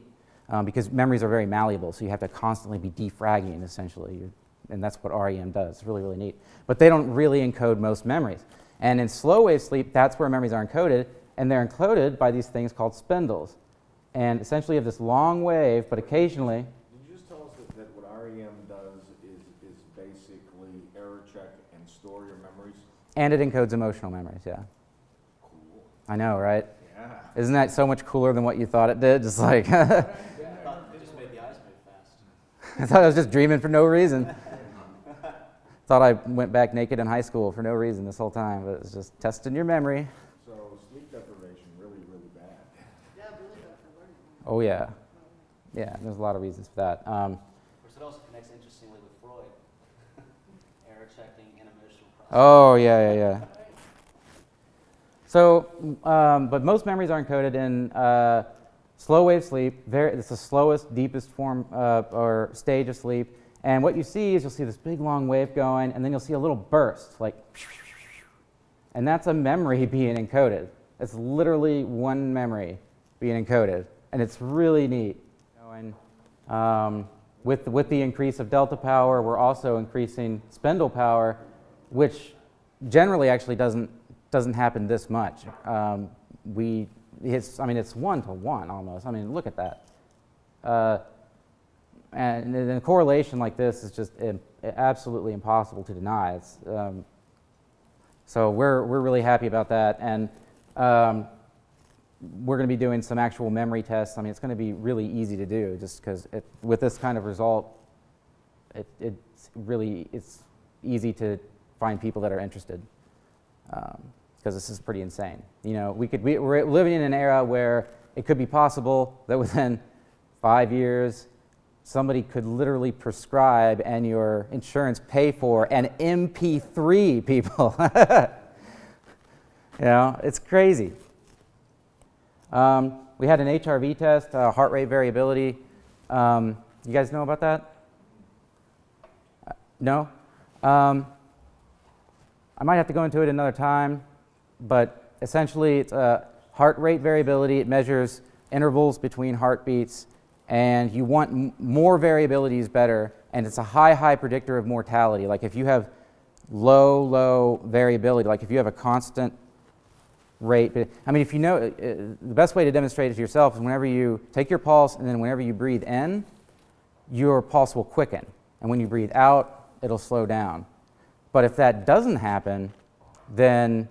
because memories are very malleable, so you have to constantly be defragging, essentially, and that's what REM does. It's really, really neat. But they don't really encode most memories. And in slow wave sleep, that's where memories are encoded, and they're encoded by these things called spindles. And essentially you have this long wave, but occasionally... Did you just tell us that what REM does is basically error check and store your memories? And it encodes emotional memories, yeah. Cool. I know, right? Yeah. Isn't that so much cooler than what you thought it did? Just like... I thought it just made the eyes move fast. I thought I was just dreaming for no reason. Thought I went back naked in high school for no reason this whole time, but it was just testing your memory. So sleep deprivation really, really bad. Yeah, really bad for learning. Oh, yeah. Yeah, there's a lot of reasons for that. Of course, it also connects interestingly with Freud. Error checking and emotional processing. Oh, yeah. So, but most memories are encoded in slow wave sleep. It's the slowest, deepest form or stage of sleep. And what you see is you'll see this big long wave going, and then you'll see a little burst, like And that's a memory being encoded. It's literally one memory being encoded. And it's really neat. And with the increase of delta power, we're also increasing spindle power, which generally actually doesn't happen this much. It's 1-to-1 almost. I mean, look at that. And a correlation like this is just absolutely impossible to deny. So we're really happy about that, and we're going to be doing some actual memory tests. I mean, it's going to be really easy to do, just because with this kind of result, it's easy to find people that are interested, because this is pretty insane. You know, we're living in an era where it could be possible that within 5 years, somebody could literally prescribe and your insurance pay for an MP3, people. You know, it's crazy. We had an HRV test, heart rate variability. You guys know about that? No? I might have to go into it another time, but essentially it's heart rate variability. It measures intervals between heartbeats, and you want more variability is better, and it's a high predictor of mortality. Like if you have low variability, like if you have a constant rate, I mean, if you know, the best way to demonstrate it to yourself is whenever you take your pulse and then whenever you breathe in, your pulse will quicken, and when you breathe out, it'll slow down. But if that doesn't happen, then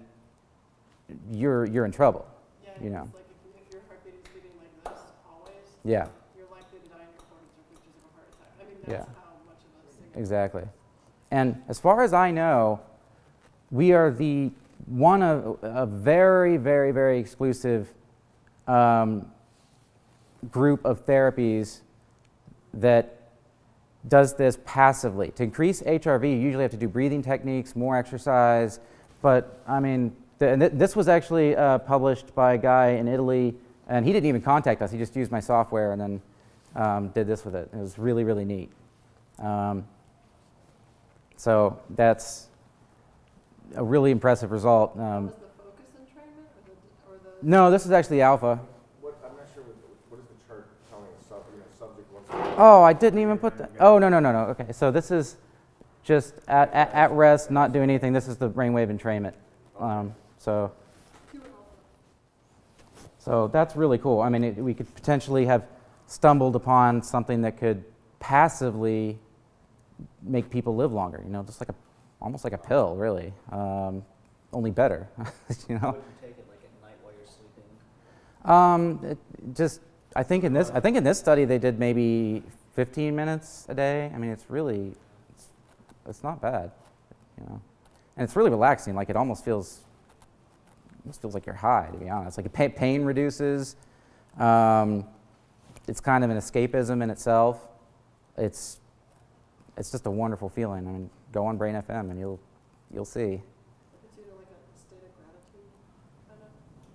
you're in trouble. Yeah, you know. it's like if your heartbeat is beating like this always, Yeah. you're likely to die in your 40s or 50s of a heart attack. I mean, Yeah. that's how much of a signal. Exactly. And as far as I know, we are the one of a very exclusive group of therapies that does this passively. To increase HRV, you usually have to do breathing techniques, more exercise, but I mean, this was actually published by a guy in Italy, and he didn't even contact us. He just used my software and then did this with it. It was really neat. So that's a really impressive result. Was the focus entrainment or the No, this is actually alpha. I'm not sure, what is the chart telling us? Subject wants to... Oh, I didn't even put that. Oh, no. Okay, so this is just at rest, not doing anything. This is the brainwave entrainment. So that's really cool. I mean, we could potentially have stumbled upon something that could passively make people live longer. You know, just almost like a pill, really. Only better. You know. Would you take it like at night while you're sleeping? I think in this study they did maybe 15 minutes a day. I mean, it's not bad, you know, and it's really relaxing. Like it almost feels like you're high, to be honest. Like pain reduces. It's kind of an escapism in itself. It's just a wonderful feeling. I mean, go on BrainFM and you'll see. It's either like a state of gratitude, kind of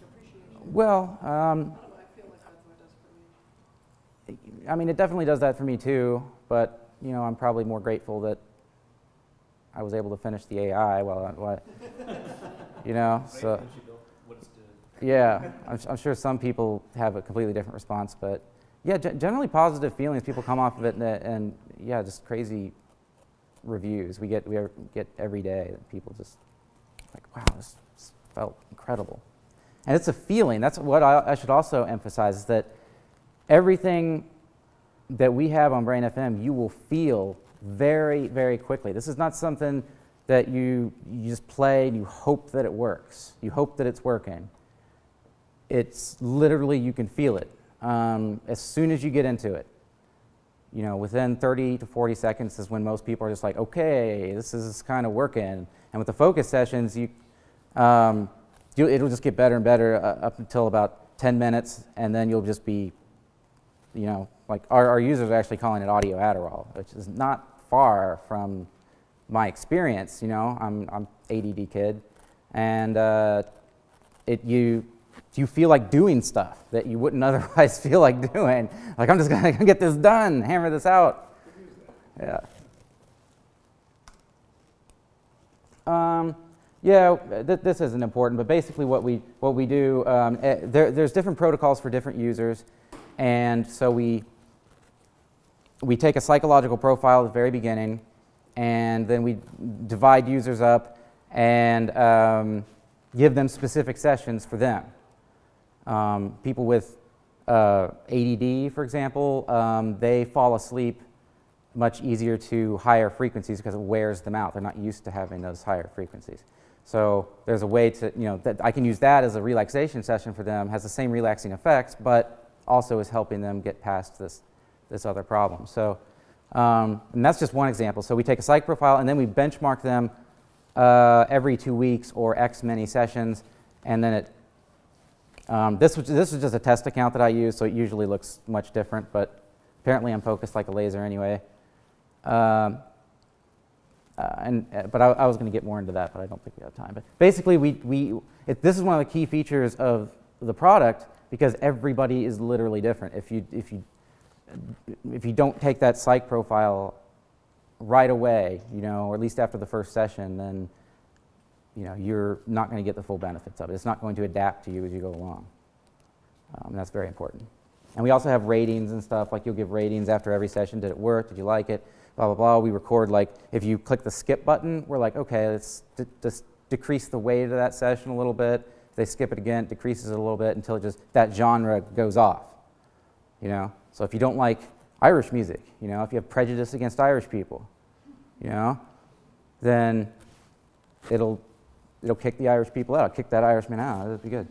appreciation. Well, I don't know, I feel like that's what it does for me. I mean, it definitely does that for me too, but, you know, I'm probably more grateful that I was able to finish the AI you know, so, yeah, I'm sure some people have a completely different response, but yeah, generally positive feelings. People come off of it and yeah, just crazy reviews we get every day that people just like, wow, this felt incredible. And it's a feeling. That's what I should also emphasize, is that everything that we have on BrainFM, you will feel very quickly. This is not something that you just play and you hope that it works. You hope that it's working. It's literally, you can feel it as soon as you get into it. You know, within 30 to 40 seconds is when most people are just like, okay, this is kind of working. And with the focus sessions, it'll just get better and better up until about 10 minutes, and then you'll just be, you know, like our users are actually calling it audio Adderall, which is not far from my experience. You know, I'm ADD kid, and you feel like doing stuff that you wouldn't otherwise feel like doing. Like, I'm just gonna get this done, hammer this out. Yeah. Yeah, this isn't important, but basically what we do, there's different protocols for different users, and so we take a psychological profile at the very beginning, and then we divide users up and give them specific sessions for them. People with ADD, for example, they fall asleep much easier to higher frequencies because it wears them out. They're not used to having those higher frequencies. So there's a way to, that I can use that as a relaxation session for them, has the same relaxing effects, but also is helping them get past this other problem. So, and that's just one example. So we take a psych profile and then we benchmark them every 2 weeks or X many sessions, and then this was just a test account that I use, so it usually looks much different, but apparently I'm focused like a laser anyway. But I was going to get more into that, but I don't think we have time. But basically, this is one of the key features of the product because everybody is literally different. If you don't take that psych profile right away, or at least after the first session, then you're not going to get the full benefits of it. It's not going to adapt to you as you go along. And that's very important. And we also have ratings and stuff, like you'll give ratings after every session. Did it work? Did you like it? Blah, blah, blah. We record, like, if you click the skip button, we're like, okay, let's just decrease the weight of that session a little bit. If they skip it again, it decreases it a little bit until that genre goes off. So if you don't like Irish music, if you have prejudice against Irish people, then it'll kick the Irish people out, kick that Irishman out. That'd be good.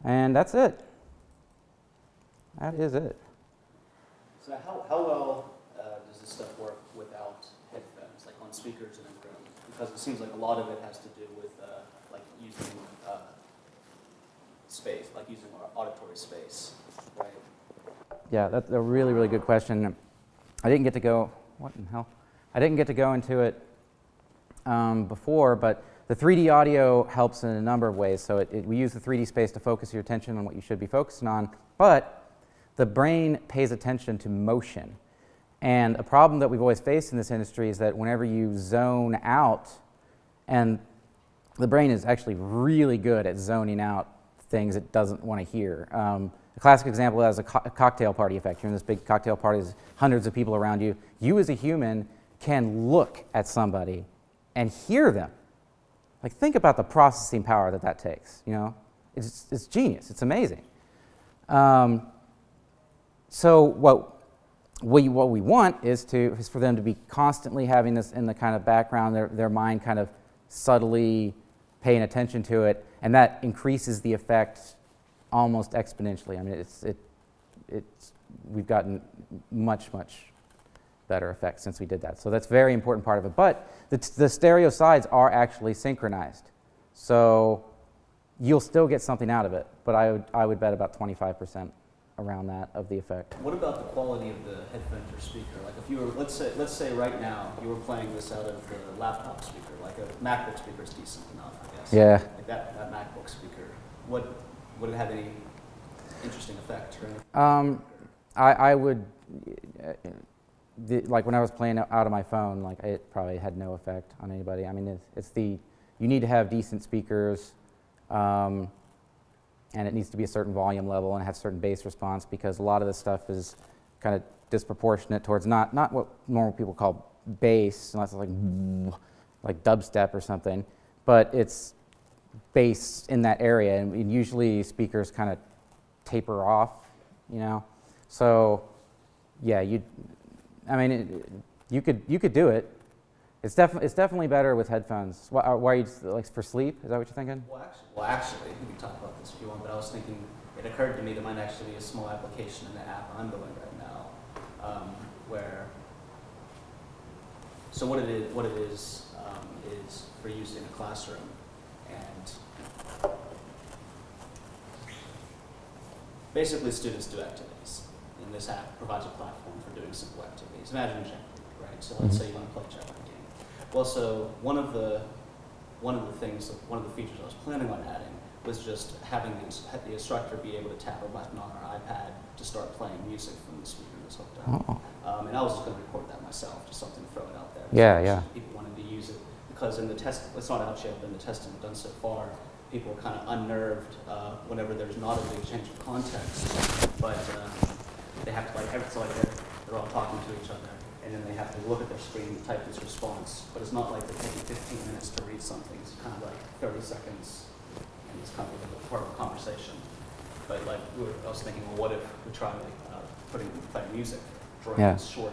And that's it. That is it. So how well does this stuff work without headphones, like on speakers in a room? Because it seems like a lot of it has to do with like using space, like using auditory space, right? Yeah, that's a really, really good question. I didn't get to go, what in the hell? I didn't get to go into it before, but the 3D audio helps in a number of ways. So we use the 3D space to focus your attention on what you should be focusing on, but the brain pays attention to motion. And a problem that we've always faced in this industry is that whenever you zone out, and the brain is actually really good at zoning out things it doesn't want to hear. A classic example is a cocktail party effect. You're in this big cocktail party, there's hundreds of people around you. You as a human can look at somebody and hear them. Like, think about the processing power that takes, It's genius, it's amazing. So what we want is for them to be constantly having this in the kind of background, their mind kind of subtly paying attention to it, and that increases the effect almost exponentially. I mean, we've gotten much better effects since we did that. So that's a very important part of it. But the stereo sides are actually synchronized, so you'll still get something out of it. But I would bet about 25% around that of the effect. What about the quality of the headphone or speaker? Like if you were, let's say right now you were playing this out of the laptop speaker, like a MacBook speaker is decent enough, I guess. Yeah. Like that MacBook speaker, would it have any interesting effect or anything? I would, like when I was playing out of my phone, like it probably had no effect on anybody. I mean, you need to have decent speakers, and it needs to be a certain volume level and have certain bass response, because a lot of this stuff is kind of disproportionate towards not what normal people call bass, unless it's like dubstep or something, but it's bass in that area, and usually speakers kind of taper off, So, yeah, you could do it. It's definitely better with headphones. Why are you like for sleep? Is that what you're thinking? Well, actually, we can talk about this if you want. But I was thinking, it occurred to me there might actually be a small application in the app I'm building right now, where. So what it is for use in a classroom, and basically students do activities, and this app provides a platform for doing simple activities. Imagine Jeopardy, right? So let's say you want to play a Jeopardy game. Well, so one of the features I was planning on adding was just having the instructor be able to tap a button on our iPad to start playing music from the speaker that's hooked up. Oh. And I was just going to record that myself, just something to throw it out there. Yeah. If people wanted to use it. The because in the test, it's not out yet, but in the testing we've done so far, people are kind of unnerved whenever there's not a big change of context, but they have to it's like they're all talking to each other, and then they have to look at their screen and type this response. But it's not like they're taking 15 minutes to read something. It's kind of like 30 seconds, and it's kind of like a part of a conversation. But like I was thinking, well, what if we try putting music, drawing these short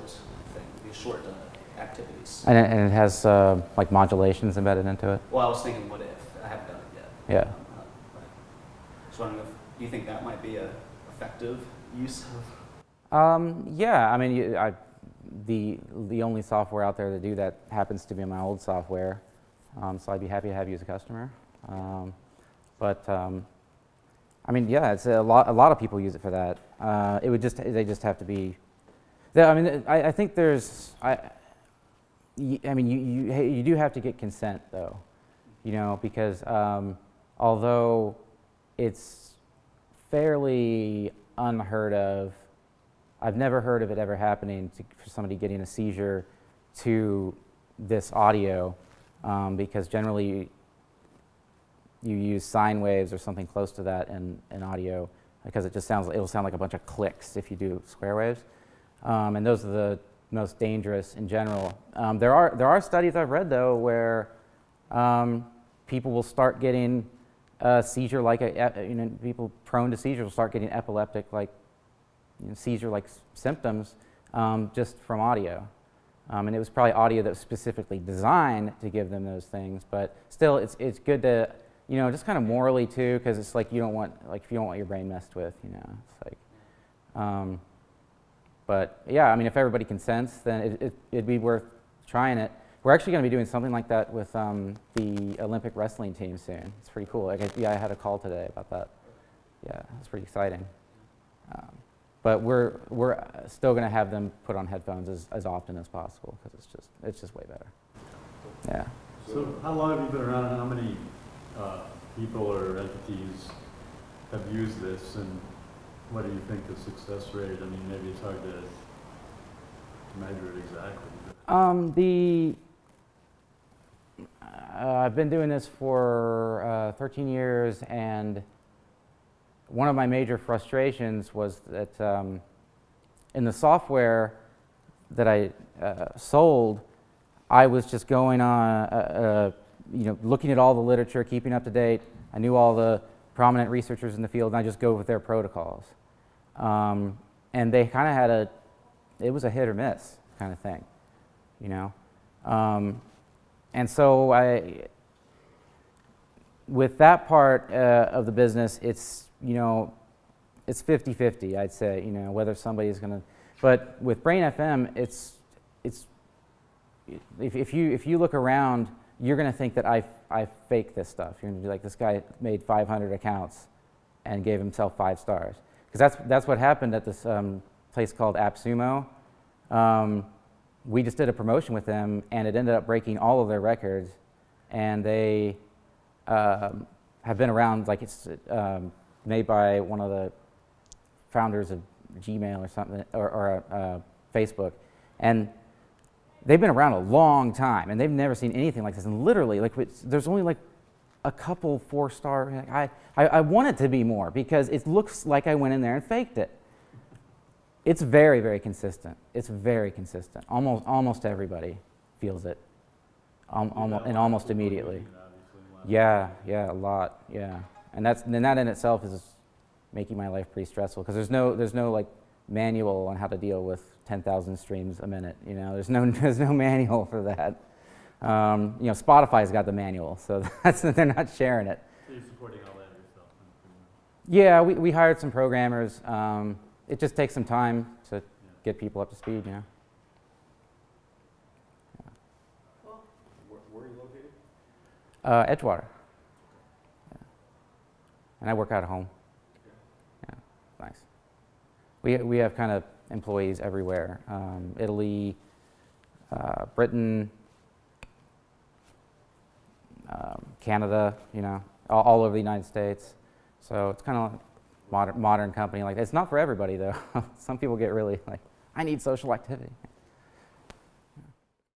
activities. And it has like modulations embedded into it? Well, I was thinking, what if? I haven't done it yet. Yeah. But so I don't know do you think that might be a effective use of? Yeah, I mean, the only software out there to do that happens to be my old software, so I'd be happy to have you as a customer. I mean, yeah, it's a lot of people use it for that. They just have to be. I mean, I think there's. I mean, you do have to get consent though, because although it's fairly unheard of, I've never heard of it ever happening for somebody getting a seizure to this audio, because generally you use sine waves or something close to that in audio, because it'll sound like a bunch of clicks if you do square waves, and those are the most dangerous in general. There are studies I've read though where people will start getting a seizure people prone to seizures will start getting epileptic seizure-like symptoms just from audio. And it was probably audio that was specifically designed to give them those things, but still it's good to, just kind of morally too, because it's like if you don't want your brain messed with, it's like, but yeah, I mean, if everybody consents, then it'd be worth trying it. We're actually going to be doing something like that with the Olympic wrestling team soon. It's pretty cool. I had a call today about that. Yeah, it's pretty exciting. But we're still going to have them put on headphones as often as possible, because it's just way better. Yeah. So how long have you been around, and how many people or entities have used this, and what do you think the success rate? I mean, maybe it's hard to measure it exactly. I've been doing this for 13 years, and one of my major frustrations was that in the software that I sold, I was just going on, looking at all the literature, keeping up to date. I knew all the prominent researchers in the field, and I just go with their protocols. And they kind of had it was a hit or miss kind of thing, and so with that part of the business, it's 50-50, I'd say, whether somebody's going to, but with BrainFM, it's if you look around, you're going to think that I fake this stuff. You're going to be like, this guy made 500 accounts and gave himself 5 stars. Because that's what happened at this place called AppSumo. We just did a promotion with them, and it ended up breaking all of their records. And they have been around, like it's made by one of the founders of Gmail or something, or Facebook. And they've been around a long time, and they've never seen anything like this. And literally, there's only like a couple 4-star. I want it to be more, because it looks like I went in there and faked it. It's very, very consistent. It's very consistent. Almost everybody feels it, and almost immediately. Yeah, a lot. Yeah, and that in itself is making my life pretty stressful, because there's no like manual on how to deal with 10,000 streams a minute. There's no manual for that. Spotify's got the manual, so they're not sharing it. So you're supporting all that yourself? Yeah, we hired some programmers. It just takes some time to get people up to speed, Cool. Where are you located? Edgewater. Yeah. And I work out of home. Yeah, nice. We have kind of employees everywhere. Italy, Britain, Canada, all over the United States. So it's kind of modern company. Like, it's not for everybody though. Some people get really like, I need social activity.